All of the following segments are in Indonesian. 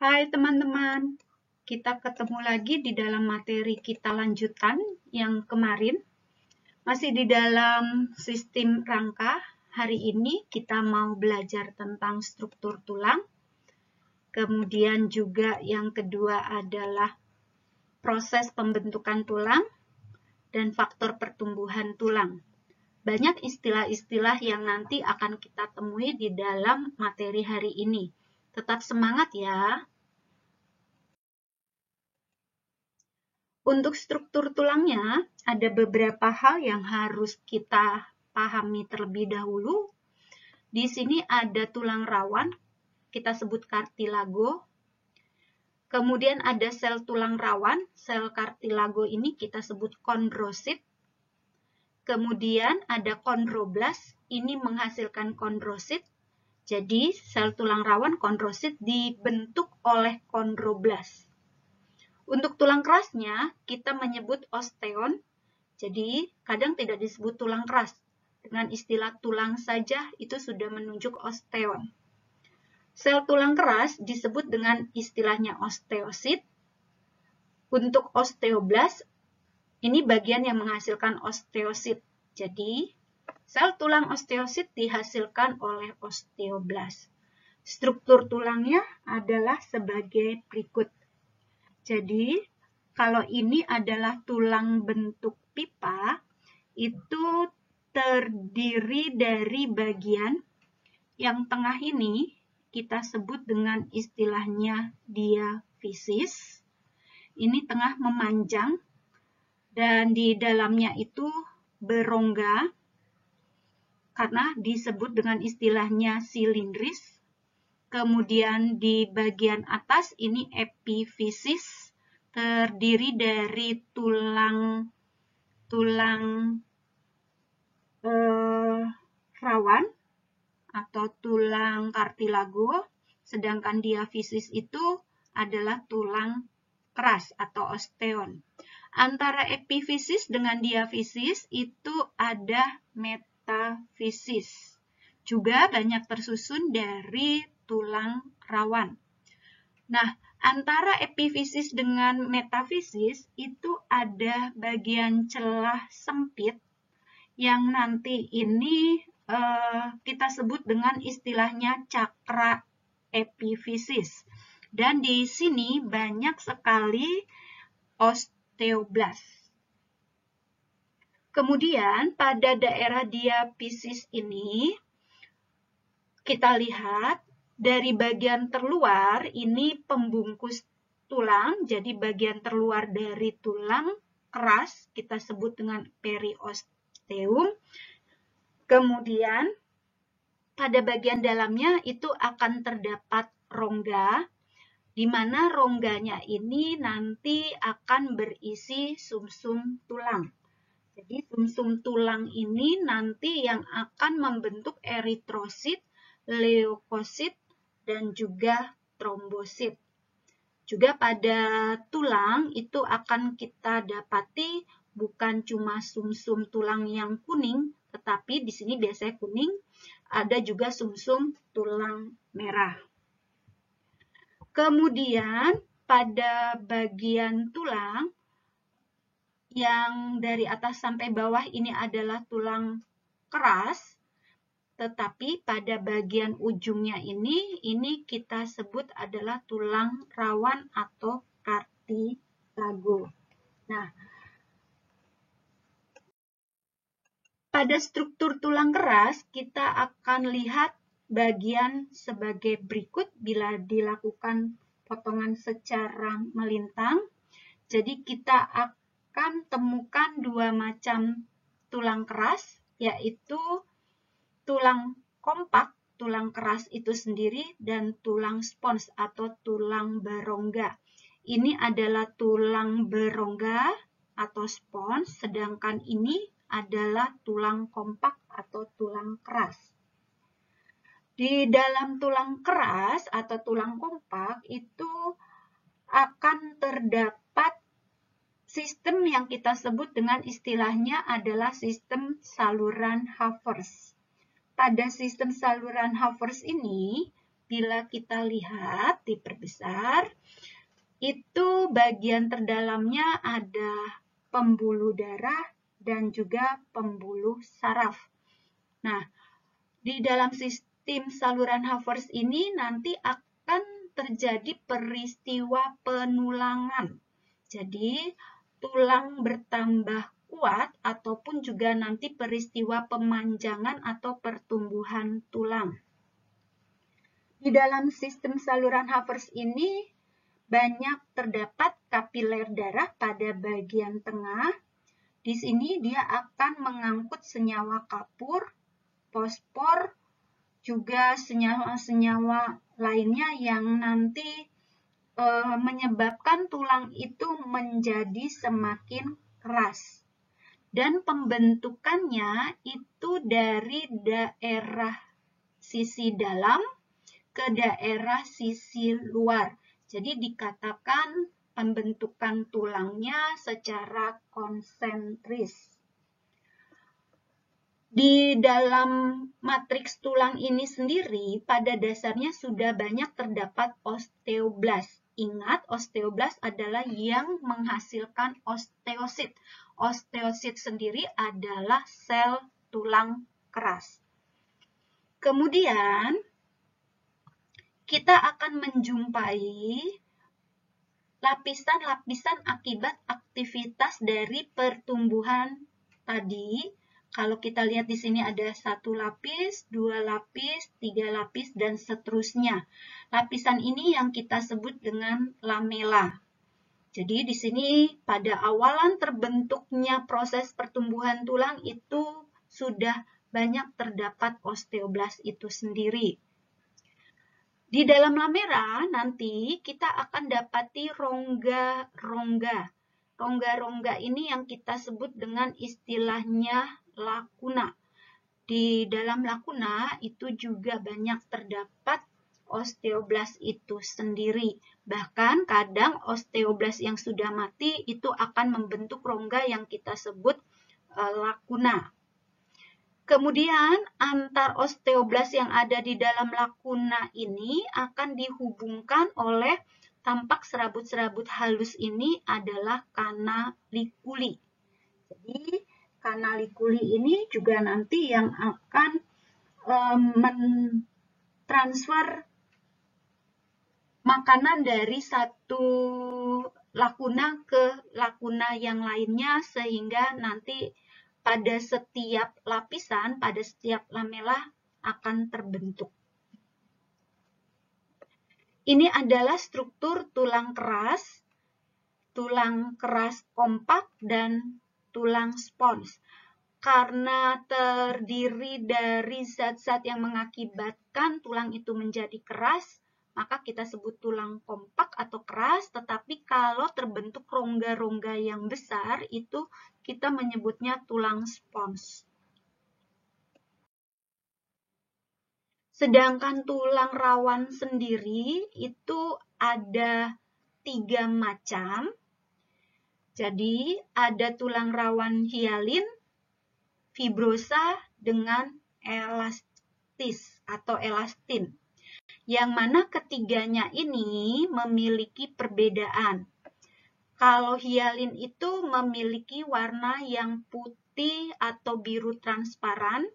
Hai teman-teman, kita ketemu lagi di dalam materi kita lanjutan yang kemarin. Masih di dalam sistem rangka, hari ini kita mau belajar tentang struktur tulang. Kemudian juga yang kedua adalah proses pembentukan tulang dan faktor pertumbuhan tulang. Banyak istilah-istilah yang nanti akan kita temui di dalam materi hari ini. Tetap semangat ya! Untuk struktur tulangnya, ada beberapa hal yang harus kita pahami terlebih dahulu. Di sini ada tulang rawan, kita sebut kartilago. Kemudian ada sel tulang rawan, sel kartilago ini kita sebut kondrosit. Kemudian ada kondroblas, ini menghasilkan kondrosit. Jadi sel tulang rawan kondrosit dibentuk oleh kondroblas. Untuk tulang kerasnya, kita menyebut osteon. Jadi, kadang tidak disebut tulang keras. Dengan istilah tulang saja, itu sudah menunjuk osteon. Sel tulang keras disebut dengan istilahnya osteosit. Untuk osteoblas, ini bagian yang menghasilkan osteosit. Jadi, sel tulang osteosit dihasilkan oleh osteoblas. Struktur tulangnya adalah sebagai berikut. Jadi, kalau ini adalah tulang bentuk pipa, itu terdiri dari bagian yang tengah ini kita sebut dengan istilahnya diafisis. Ini tengah memanjang dan di dalamnya itu berongga karena disebut dengan istilahnya silindris. Kemudian di bagian atas ini epifisis, terdiri dari tulang rawan atau tulang kartilago, sedangkan diafisis itu adalah tulang keras atau osteon. Antara epifisis dengan diafisis itu ada metafisis. Juga banyak tersusun dari tulang rawan. Nah, antara epifisis dengan metafisis itu ada bagian celah sempit yang nanti ini kita sebut dengan istilahnya cakra epifisis. Dan di sini banyak sekali osteoblas. Kemudian pada daerah diafisis ini, kita lihat dari bagian terluar ini pembungkus tulang, jadi bagian terluar dari tulang keras kita sebut dengan periosteum. Kemudian pada bagian dalamnya itu akan terdapat rongga, di mana rongganya ini nanti akan berisi sumsum tulang. Jadi sumsum tulang ini nanti yang akan membentuk eritrosit, leukosit, dan juga trombosit. Juga pada tulang itu akan kita dapati bukan cuma sumsum tulang yang kuning, tetapi di sini biasanya kuning, ada juga sumsum tulang merah. Kemudian pada bagian tulang yang dari atas sampai bawah ini adalah tulang keras, tetapi pada bagian ujungnya ini kita sebut adalah tulang rawan atau kartilago. Nah, pada struktur tulang keras kita akan lihat bagian sebagai berikut bila dilakukan potongan secara melintang. Jadi kita akan temukan dua macam tulang keras, yaitu tulang kompak, tulang keras itu sendiri, dan tulang spons atau tulang berongga. Ini adalah tulang berongga atau spons, sedangkan ini adalah tulang kompak atau tulang keras. Di dalam tulang keras atau tulang kompak itu akan terdapat sistem yang kita sebut dengan istilahnya adalah sistem saluran Havertz. Pada sistem saluran Havertz ini bila kita lihat diperbesar, itu bagian terdalamnya ada pembuluh darah dan juga pembuluh saraf. Nah, di dalam sistem saluran Havertz ini nanti akan terjadi peristiwa penulangan. Jadi, tulang bertambah kuat ataupun juga nanti peristiwa pemanjangan atau pertumbuhan tulang. Di dalam sistem saluran Havertz ini banyak terdapat kapiler darah pada bagian tengah. Di sini dia akan mengangkut senyawa kapur, fosfor, juga senyawa-senyawa lainnya yang nanti menyebabkan tulang itu menjadi semakin keras. Dan pembentukannya itu dari daerah sisi dalam ke daerah sisi luar. Jadi dikatakan pembentukan tulangnya secara konsentris. Di dalam matriks tulang ini sendiri, pada dasarnya sudah banyak terdapat osteoblast. Ingat, osteoblast adalah yang menghasilkan osteosit. Osteosit sendiri adalah sel tulang keras. Kemudian, kita akan menjumpai lapisan-lapisan akibat aktivitas dari pertumbuhan tadi. Kalau kita lihat di sini ada 1 lapis, 2 lapis, 3 lapis, dan seterusnya. Lapisan ini yang kita sebut dengan lamela. Jadi di sini pada awalan terbentuknya proses pertumbuhan tulang itu sudah banyak terdapat osteoblast itu sendiri. Di dalam lamela nanti kita akan dapati rongga-rongga. Rongga-rongga ini yang kita sebut dengan istilahnya lakuna. Di dalam lakuna itu juga banyak terdapat osteoblast itu sendiri. Bahkan kadang osteoblast yang sudah mati itu akan membentuk rongga yang kita sebut lakuna. Kemudian antar osteoblast yang ada di dalam lakuna ini akan dihubungkan oleh tampak serabut-serabut halus ini adalah kanalikuli. Jadi kanalikuli ini juga nanti yang akan mentransfer makanan dari satu lakuna ke lakuna yang lainnya sehingga nanti pada setiap lapisan, pada setiap lamela akan terbentuk. Ini adalah struktur tulang keras kompak, dan tulang spons. Karena terdiri dari zat-zat yang mengakibatkan tulang itu menjadi keras, maka kita sebut tulang kompak atau keras, tetapi kalau terbentuk rongga-rongga yang besar, itu kita menyebutnya tulang spons. Sedangkan tulang rawan sendiri itu ada 3 macam. Jadi ada tulang rawan hialin, fibrosa, dengan elastis atau elastin. Yang mana ketiganya ini memiliki perbedaan. Kalau hialin itu memiliki warna yang putih atau biru transparan,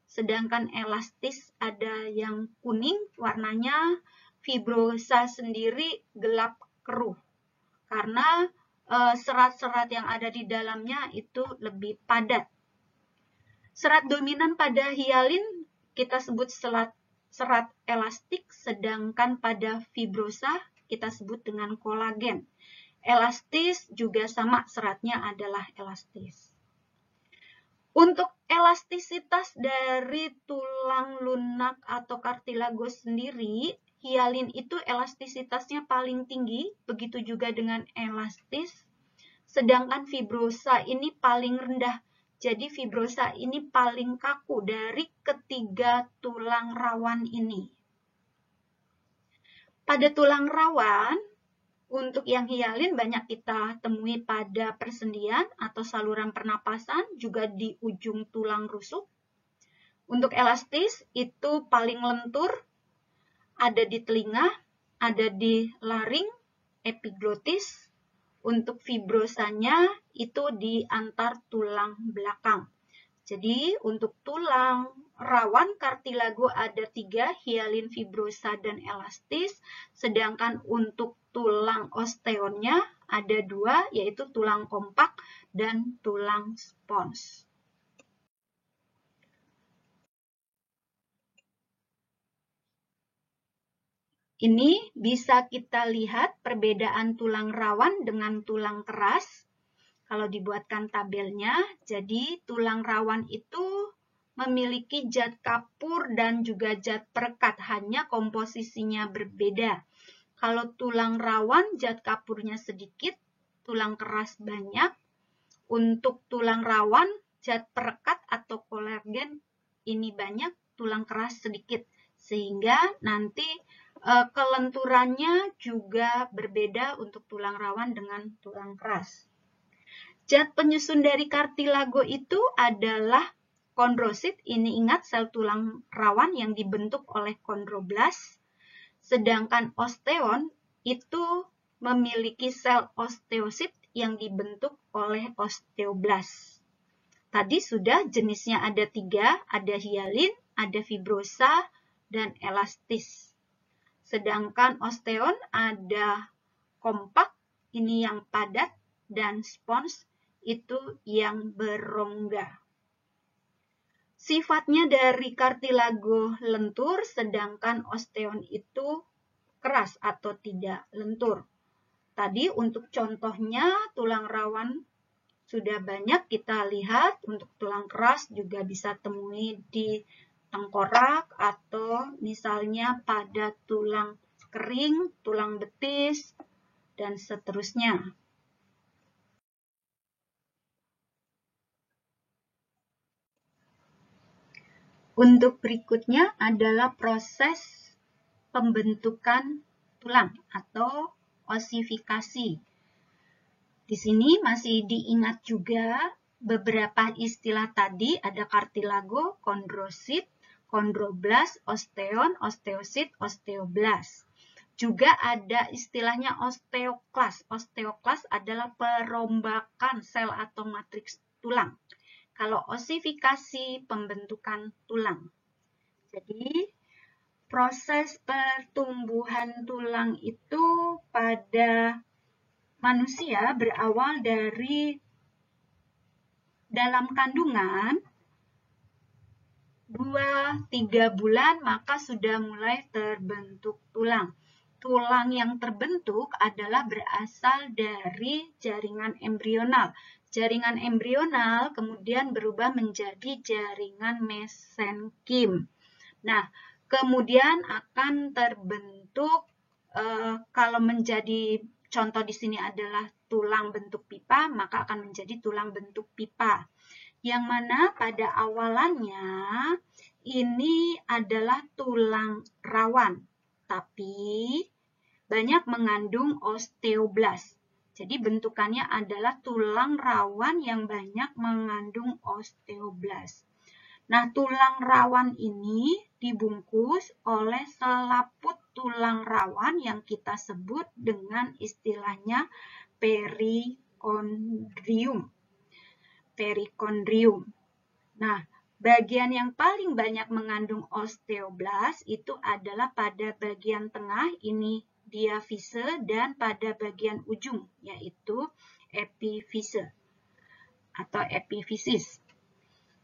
sedangkan elastis ada yang kuning warnanya, fibrosa sendiri gelap keruh. Karena serat-serat yang ada di dalamnya itu lebih padat. Serat dominan pada hialin kita sebut serat elastik, sedangkan pada fibrosa kita sebut dengan kolagen. Elastis juga sama, seratnya adalah elastis. Untuk elastisitas dari tulang lunak atau kartilagos sendiri, hialin itu elastisitasnya paling tinggi, begitu juga dengan elastis. Sedangkan fibrosa ini paling rendah. Jadi fibrosa ini paling kaku dari ketiga tulang rawan ini. Pada tulang rawan, untuk yang hialin banyak kita temui pada persendian atau saluran pernapasan, juga di ujung tulang rusuk. Untuk elastis itu paling lentur, ada di telinga, ada di laring, epiglotis. Untuk fibrosanya itu di antar tulang belakang. Jadi untuk tulang rawan kartilago ada 3, hialin, fibrosa, dan elastis. Sedangkan untuk tulang osteonnya ada 2, yaitu tulang kompak dan tulang spons. Ini bisa kita lihat perbedaan tulang rawan dengan tulang keras. Kalau dibuatkan tabelnya, jadi tulang rawan itu memiliki zat kapur dan juga zat perekat, hanya komposisinya berbeda. Kalau tulang rawan zat kapurnya sedikit, tulang keras banyak. Untuk tulang rawan zat perekat atau kolagen ini banyak, tulang keras sedikit. Sehingga nanti kelenturannya juga berbeda untuk tulang rawan dengan tulang keras. Zat penyusun dari kartilago itu adalah kondrosit. Ini ingat sel tulang rawan yang dibentuk oleh kondroblas. Sedangkan osteon itu memiliki sel osteosit yang dibentuk oleh osteoblas. Tadi sudah jenisnya ada 3, ada hialin, ada fibrosa, dan elastis. Sedangkan osteon ada kompak, ini yang padat, dan spons itu yang berongga. Sifatnya dari kartilago lentur, sedangkan osteon itu keras atau tidak lentur. Tadi untuk contohnya tulang rawan sudah banyak kita lihat, untuk tulang keras juga bisa temui di tengkorak atau misalnya pada tulang kering, tulang betis, dan seterusnya. Untuk berikutnya adalah proses pembentukan tulang atau osifikasi. Di sini masih diingat juga beberapa istilah tadi, ada kartilago, kondrosit, kondroblas, osteon, osteosit, osteoblas. Juga ada istilahnya osteoklas. Osteoklas adalah perombakan sel atau matriks tulang. Kalau osifikasi, pembentukan tulang. Jadi, proses pertumbuhan tulang itu pada manusia berawal dari dalam kandungan 2-3 bulan maka sudah mulai terbentuk tulang. Tulang yang terbentuk adalah berasal dari jaringan embrional. Jaringan embrional kemudian berubah menjadi jaringan mesenkim. Nah, kemudian akan terbentuk, kalau menjadi contoh di sini adalah tulang bentuk pipa, maka akan menjadi tulang bentuk pipa. Yang mana pada awalannya ini adalah tulang rawan, tapi banyak mengandung osteoblas. Jadi bentukannya adalah tulang rawan yang banyak mengandung osteoblas. Nah, tulang rawan ini dibungkus oleh selaput tulang rawan yang kita sebut dengan istilahnya perikondrium. Nah, bagian yang paling banyak mengandung osteoblas itu adalah pada bagian tengah, ini diafise, dan pada bagian ujung, yaitu epifise atau epifisis.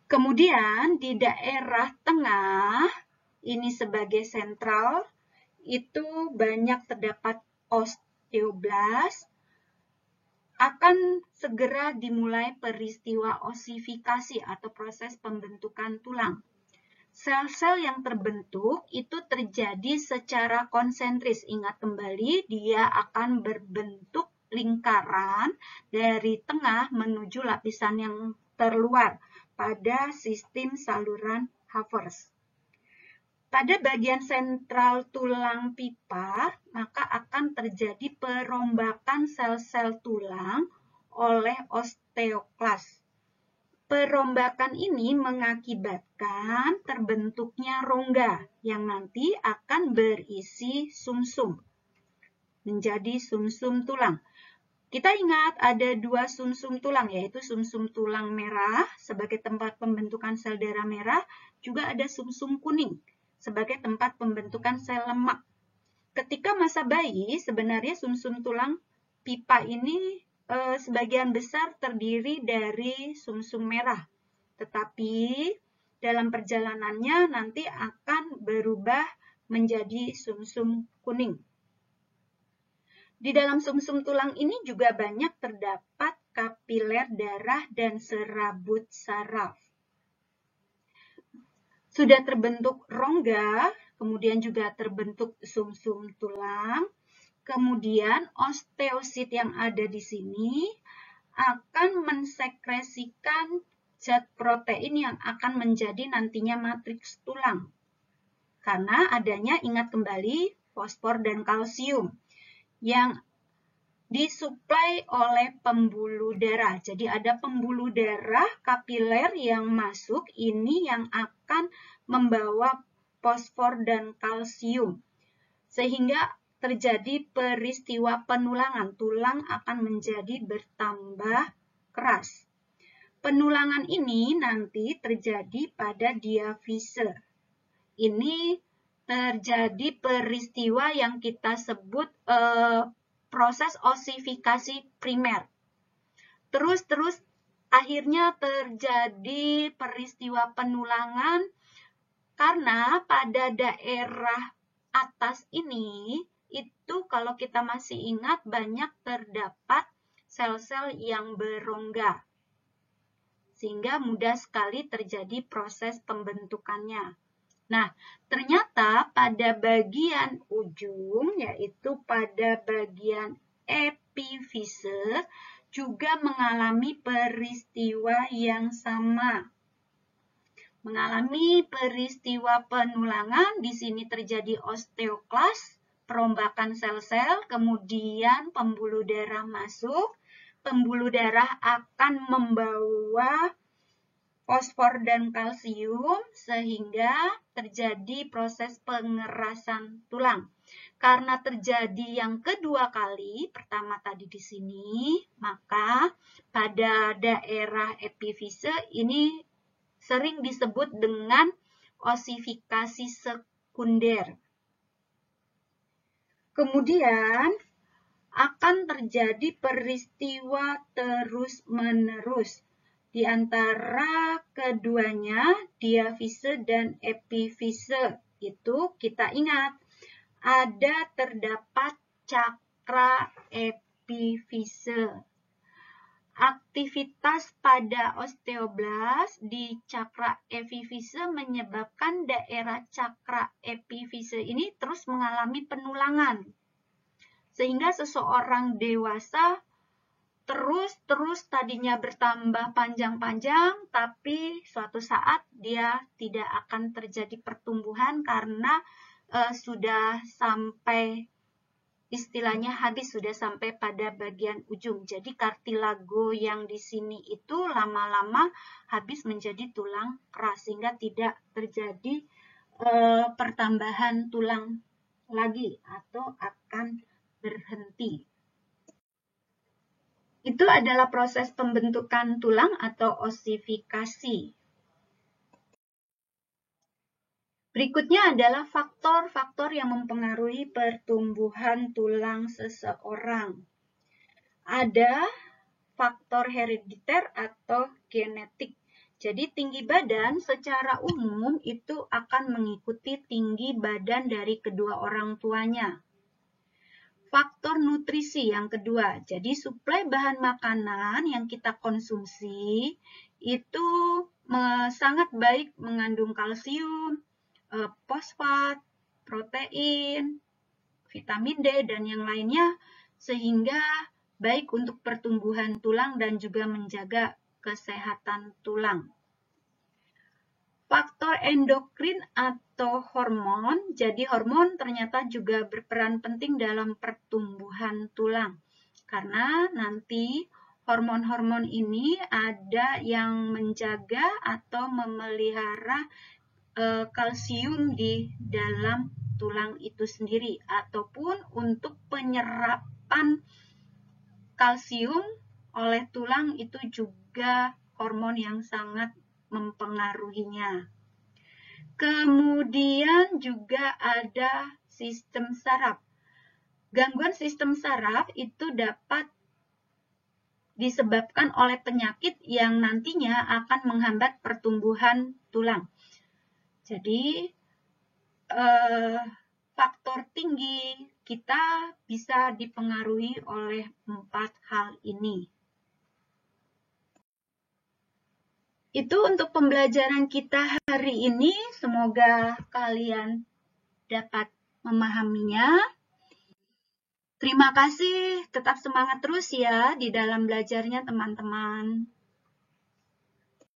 Kemudian di daerah tengah, ini sebagai sentral, itu banyak terdapat osteoblas. Akan segera dimulai peristiwa osifikasi atau proses pembentukan tulang. Sel-sel yang terbentuk itu terjadi secara konsentris. Ingat kembali, dia akan berbentuk lingkaran dari tengah menuju lapisan yang terluar pada sistem saluran Havers. Pada bagian sentral tulang pipa, maka akan terjadi perombakan sel-sel tulang oleh osteoklas. Perombakan ini mengakibatkan terbentuknya rongga yang nanti akan berisi sumsum, menjadi sumsum tulang. Kita ingat ada dua sumsum tulang, yaitu sumsum tulang merah sebagai tempat pembentukan sel darah merah, juga ada sumsum kuning sebagai tempat pembentukan sel lemak. Ketika masa bayi, sebenarnya sumsum tulang pipa ini sebagian besar terdiri dari sumsum merah. Tetapi dalam perjalanannya nanti akan berubah menjadi sumsum kuning. Di dalam sumsum tulang ini juga banyak terdapat kapiler darah dan serabut saraf. Sudah terbentuk rongga, kemudian juga terbentuk sumsum tulang, kemudian osteosit yang ada di sini akan mensekresikan zat protein yang akan menjadi nantinya matriks tulang. Karena adanya, ingat kembali, fosfor dan kalsium yang disuplai oleh pembuluh darah. Jadi ada pembuluh darah kapiler yang masuk, ini yang akan membawa fosfor dan kalsium. Sehingga terjadi peristiwa penulangan, tulang akan menjadi bertambah keras. Penulangan ini nanti terjadi pada diafise. Ini terjadi peristiwa yang kita sebut proses osifikasi primer. Terus akhirnya terjadi peristiwa penulangan karena pada daerah atas ini itu kalau kita masih ingat banyak terdapat sel-sel yang berongga. Sehingga mudah sekali terjadi proses pembentukannya. Nah, ternyata pada bagian ujung, yaitu pada bagian epifise, juga mengalami peristiwa yang sama. Mengalami peristiwa penulangan, di sini terjadi osteoklas, perombakan sel-sel, kemudian pembuluh darah masuk. Pembuluh darah akan membawa fosfor dan kalsium sehingga terjadi proses pengerasan tulang. Karena terjadi yang kedua kali, pertama tadi di sini, maka pada daerah epifise ini sering disebut dengan osifikasi sekunder. Kemudian akan terjadi peristiwa terus-menerus di antara keduanya, diafise dan epifise. Itu kita ingat, ada terdapat cakra epifise. Aktivitas pada osteoblas di cakra epifise menyebabkan daerah cakra epifise ini terus mengalami penulangan. Sehingga seseorang dewasa terus tadinya bertambah panjang-panjang, tapi suatu saat dia tidak akan terjadi pertumbuhan karena sudah sampai, istilahnya habis, sudah sampai pada bagian ujung. Jadi kartilago yang di sini itu lama-lama habis menjadi tulang keras, sehingga tidak terjadi pertambahan tulang lagi atau akan berhenti. Itu adalah proses pembentukan tulang atau osifikasi. Berikutnya adalah faktor-faktor yang mempengaruhi pertumbuhan tulang seseorang. Ada faktor herediter atau genetik. Jadi tinggi badan secara umum itu akan mengikuti tinggi badan dari kedua orang tuanya. Faktor nutrisi yang kedua, jadi suplai bahan makanan yang kita konsumsi itu sangat baik mengandung kalsium, fosfat, protein, vitamin D, dan yang lainnya, sehingga baik untuk pertumbuhan tulang dan juga menjaga kesehatan tulang. Faktor endokrin atau hormon, jadi hormon ternyata juga berperan penting dalam pertumbuhan tulang. Karena nanti hormon-hormon ini ada yang menjaga atau memelihara kalsium di dalam tulang itu sendiri, ataupun untuk penyerapan kalsium oleh tulang itu juga hormon yang sangat mempengaruhinya. Kemudian juga ada sistem saraf. Gangguan sistem saraf itu dapat disebabkan oleh penyakit yang nantinya akan menghambat pertumbuhan tulang. Jadi, faktor tinggi kita bisa dipengaruhi oleh 4 hal ini. Itu untuk pembelajaran kita hari ini. Semoga kalian dapat memahaminya. Terima kasih, tetap semangat terus ya di dalam belajarnya teman-teman.